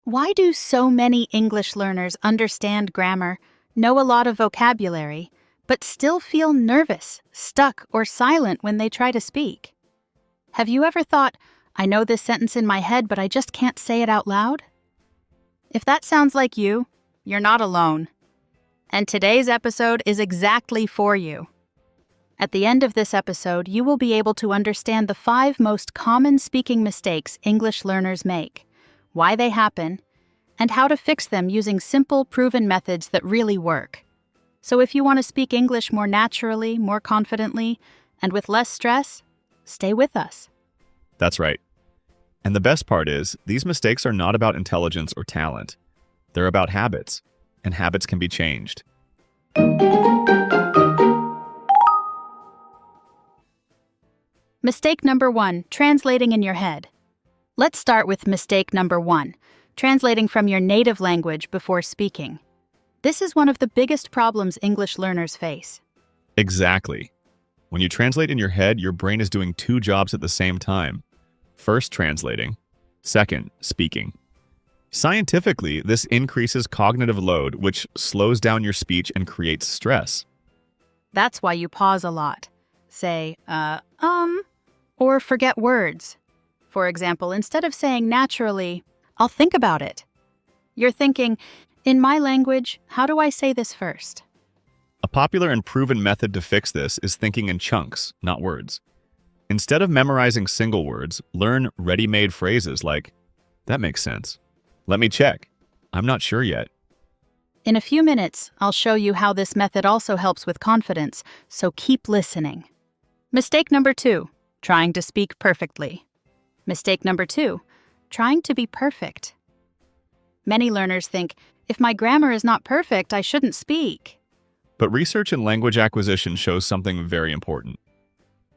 Why do so many English learners understand grammar, know a lot of vocabulary, but still feel nervous, stuck, or silent when they try to speak? Have you ever thought, I know this sentence in my head, but I just can't say it out loud? If that sounds like you, you're not alone. And today's episode is exactly for you. At the end of this episode, you will be able to understand the 5 most common speaking mistakes English learners make, why they happen, and how to fix them using simple, proven methods that really work. So if you want to speak English more naturally, more confidently, and with less stress, stay with us. That's right. And the best part is, these mistakes are not about intelligence or talent. They're about habits, and habits can be changed. Mistake number 1, translating in your head. Let's start with mistake number 1, translating from your native language before speaking. This is one of the biggest problems English learners face. Exactly. When you translate in your head, your brain is doing 2 jobs at the same time. First, translating. Second, speaking. Scientifically, this increases cognitive load, which slows down your speech and creates stress. That's why you pause a lot. Say, or forget words. For example, instead of saying naturally, I'll think about it, you're thinking, in my language, how do I say this first? A popular and proven method to fix this is thinking in chunks, not words. Instead of memorizing single words, learn ready-made phrases like, that makes sense. Let me check. I'm not sure yet. In a few minutes, I'll show you how this method also helps with confidence, so keep listening. Mistake number 2, trying to speak perfectly. Mistake number 2, trying to be perfect. Many learners think, if my grammar is not perfect, I shouldn't speak. But research in language acquisition shows something very important.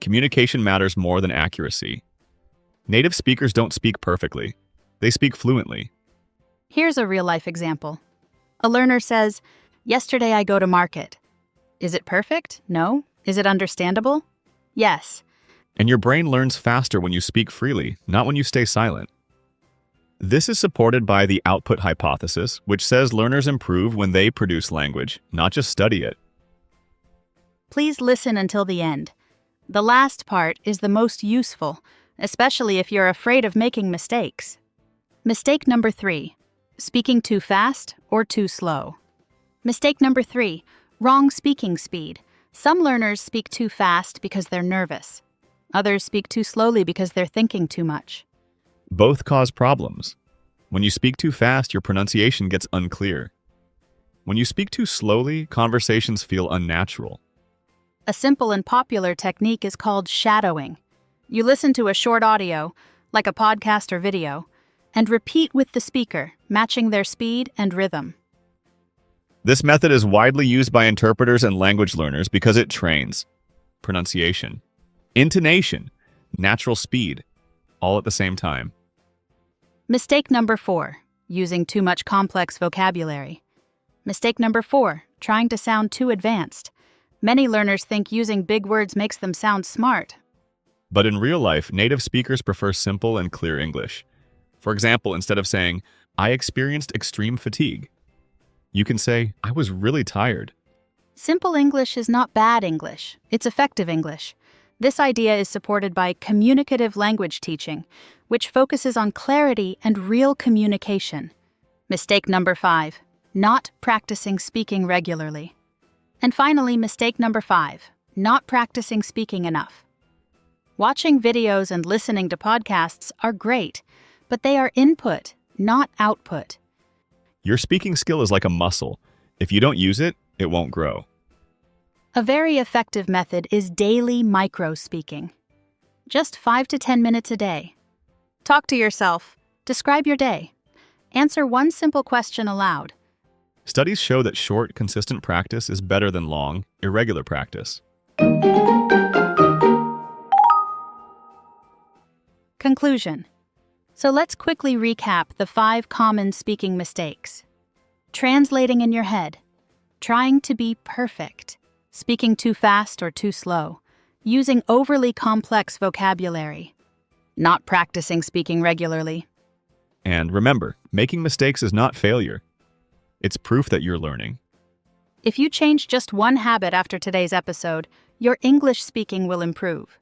Communication matters more than accuracy. Native speakers don't speak perfectly. They speak fluently. Here's a real-life example. A learner says, yesterday I go to market. Is it perfect? No. Is it understandable? Yes. And your brain learns faster when you speak freely, not when you stay silent. This is supported by the output hypothesis, which says learners improve when they produce language, not just study it. Please listen until the end. The last part is the most useful, especially if you're afraid of making mistakes. Mistake number 3, speaking too fast or too slow. Mistake number 3, wrong speaking speed. Some learners speak too fast because they're nervous. Others speak too slowly because they're thinking too much. Both cause problems. When you speak too fast, your pronunciation gets unclear. When you speak too slowly, conversations feel unnatural. A simple and popular technique is called shadowing. You listen to a short audio, like a podcast or video, and repeat with the speaker, matching their speed and rhythm. This method is widely used by interpreters and language learners because it trains pronunciation, intonation, natural speed, all at the same time. Mistake number 4, using too much complex vocabulary. Mistake number 4, trying to sound too advanced. Many learners think using big words makes them sound smart. But in real life, native speakers prefer simple and clear English. For example, instead of saying, I experienced extreme fatigue, you can say, I was really tired. Simple English is not bad English. It's effective English. This idea is supported by communicative language teaching, which focuses on clarity and real communication. Mistake number 5, not practicing speaking regularly. And finally, mistake number 5, not practicing speaking enough. Watching videos and listening to podcasts are great, but they are input, not output. Your speaking skill is like a muscle. If you don't use it, it won't grow. A very effective method is daily micro-speaking. Just 5 to 10 minutes a day. Talk to yourself. Describe your day. Answer one simple question aloud. Studies show that short, consistent practice is better than long, irregular practice. Conclusion. So let's quickly recap the 5 common speaking mistakes. Translating in your head. Trying to be perfect. Speaking too fast or too slow. Using overly complex vocabulary. Not practicing speaking regularly. And remember, making mistakes is not failure. It's proof that you're learning. If you change just one habit after today's episode, your English speaking will improve.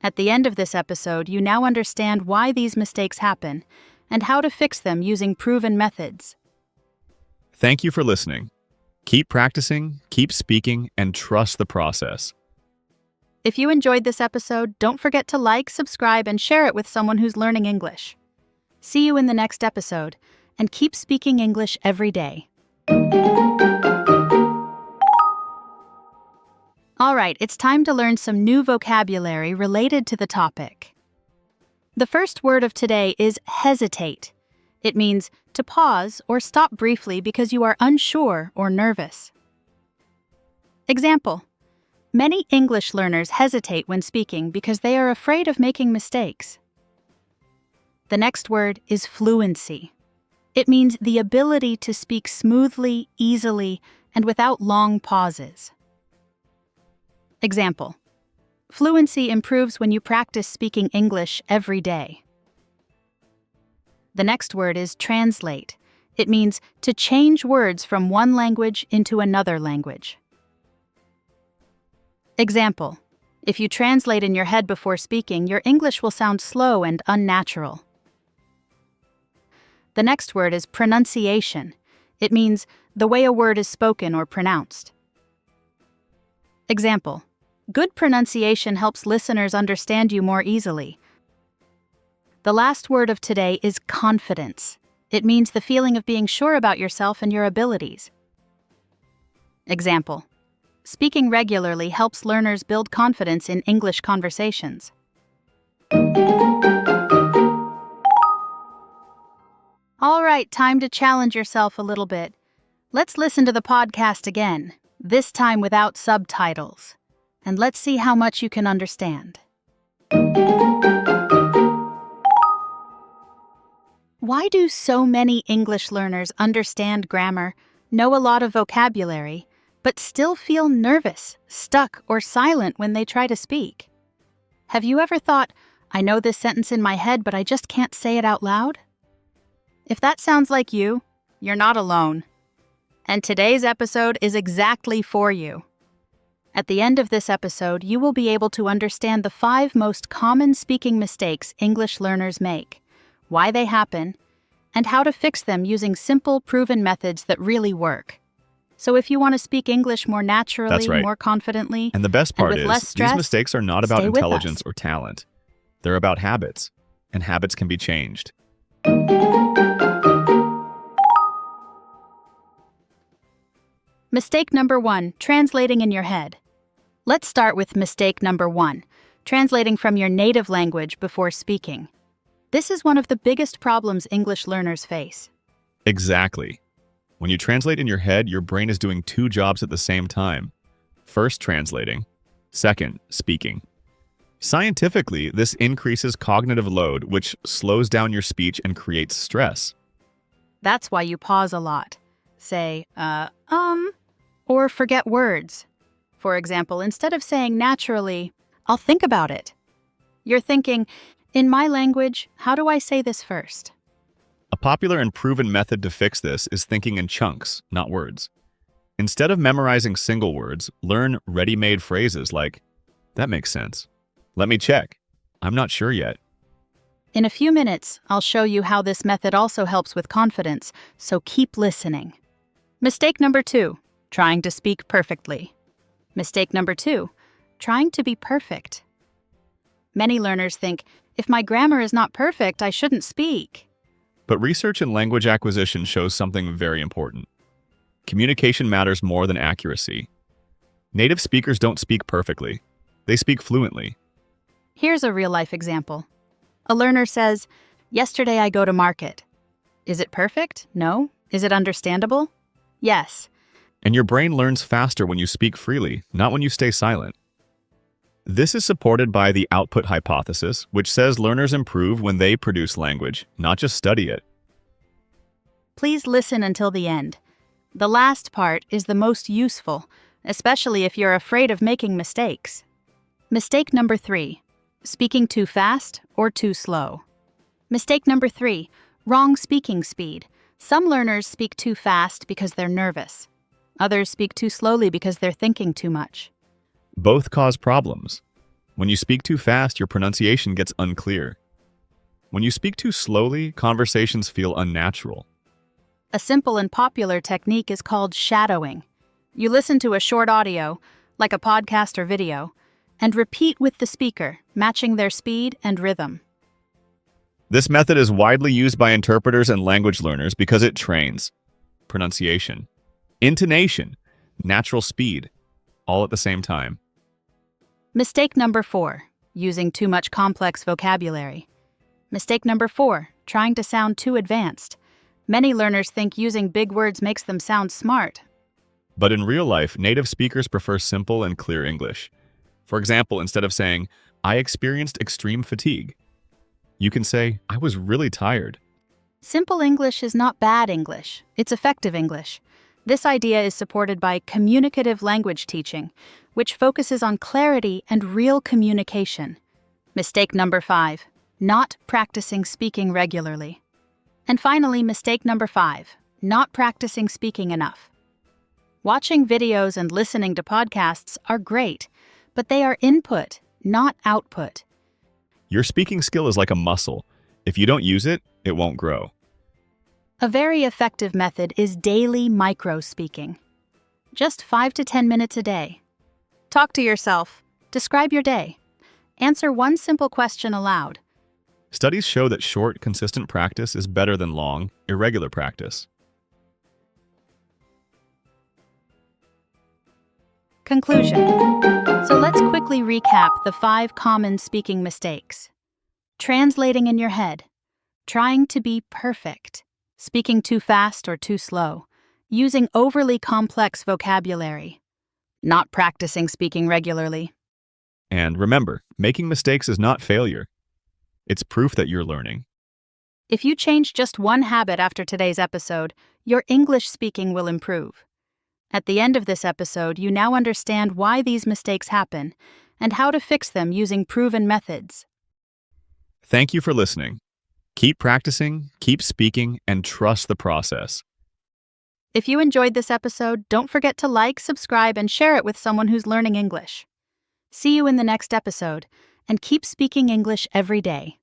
At the end of this episode, you now understand why these mistakes happen and how to fix them using proven methods. Thank you for listening. Keep practicing, keep speaking, and trust the process. If you enjoyed this episode, don't forget to like, subscribe, and share it with someone who's learning English. See you in the next episode, and keep speaking English every day. All right, it's time to learn some new vocabulary related to the topic. The first word of today is hesitate. It means to pause or stop briefly because you are unsure or nervous. Example: many English learners hesitate when speaking because they are afraid of making mistakes. The next word is fluency. It means the ability to speak smoothly, easily, and without long pauses. Example: fluency improves when you practice speaking English every day. The next word is translate. It means to change words from one language into another language. Example: if you translate in your head before speaking, your English will sound slow and unnatural. The next word is pronunciation. It means the way a word is spoken or pronounced. Example: good pronunciation helps listeners understand you more easily. The last word of today is confidence. It means the feeling of being sure about yourself and your abilities. Example: speaking regularly helps learners build confidence in English conversations. All right, time to challenge yourself a little bit. Let's listen to the podcast again, this time without subtitles, and let's see how much you can understand. Why do so many English learners understand grammar, know a lot of vocabulary, but still feel nervous, stuck, or silent when they try to speak? Have you ever thought, I know this sentence in my head, but I just can't say it out loud? If that sounds like you, you're not alone. And today's episode is exactly for you. At the end of this episode, you will be able to understand the 5 most common speaking mistakes English learners make, why they happen, and how to fix them using simple, proven methods that really work. So if you want to speak English more naturally, That's right. more confidently, And the best part with is, less stress, these mistakes are not about stay with intelligence us. or talent. They're about habits, and habits can be changed. Mistake number 1, translating in your head. Let's start with mistake number 1, translating from your native language before speaking. This is one of the biggest problems English learners face. Exactly. When you translate in your head, your brain is doing 2 jobs at the same time. First, translating. Second, speaking. Scientifically, this increases cognitive load, which slows down your speech and creates stress. That's why you pause a lot. Say, or forget words. For example, instead of saying naturally, I'll think about it, you're thinking, in my language, how do I say this first? A popular and proven method to fix this is thinking in chunks, not words. Instead of memorizing single words, learn ready-made phrases like, that makes sense. Let me check. I'm not sure yet. In a few minutes, I'll show you how this method also helps with confidence, so keep listening. Mistake number 2, trying to speak perfectly. Mistake number 2, trying to be perfect. Many learners think, if my grammar is not perfect, I shouldn't speak. But research in language acquisition shows something very important. Communication matters more than accuracy. Native speakers don't speak perfectly. They speak fluently. Here's a real-life example. A learner says, yesterday I go to market. Is it perfect? No. Is it understandable? Yes. And your brain learns faster when you speak freely, not when you stay silent. This is supported by the output hypothesis, which says learners improve when they produce language, not just study it. Please listen until the end. The last part is the most useful, especially if you're afraid of making mistakes. Mistake number 3, speaking too fast or too slow. Mistake number 3, Wrong speaking speed. Some learners speak too fast because they're nervous. Others speak too slowly because they're thinking too much. Both cause problems. When you speak too fast, your pronunciation gets unclear. When you speak too slowly, conversations feel unnatural. A simple and popular technique is called shadowing. You listen to a short audio, like a podcast or video, and repeat with the speaker, matching their speed and rhythm. This method is widely used by interpreters and language learners because it trains pronunciation, intonation, natural speed, all at the same time. Mistake number 4, using too much complex vocabulary. Mistake number 4, trying to sound too advanced. Many learners think using big words makes them sound smart. But in real life, native speakers prefer simple and clear English. For example, instead of saying, "I experienced extreme fatigue," you can say, "I was really tired." Simple English is not bad English, it's effective English. This idea is supported by communicative language teaching, which focuses on clarity and real communication. Mistake number 5, not practicing speaking regularly. And finally, mistake number 5, not practicing speaking enough. Watching videos and listening to podcasts are great, but they are input, not output. Your speaking skill is like a muscle. If you don't use it, it won't grow. A very effective method is daily micro-speaking. Just 5 to 10 minutes a day. Talk to yourself. Describe your day. Answer one simple question aloud. Studies show that short, consistent practice is better than long, irregular practice. Conclusion. So let's quickly recap the 5 common speaking mistakes. Translating in your head. Trying to be perfect. Speaking too fast or too slow. Using overly complex vocabulary. Not practicing speaking regularly. And remember, making mistakes is not failure. It's proof that you're learning. If you change just one habit after today's episode, your English speaking will improve. At the end of this episode, you now understand why these mistakes happen and how to fix them using proven methods. Thank you for listening. Keep practicing, keep speaking, and trust the process. If you enjoyed this episode, don't forget to like, subscribe, and share it with someone who's learning English. See you in the next episode, and keep speaking English every day.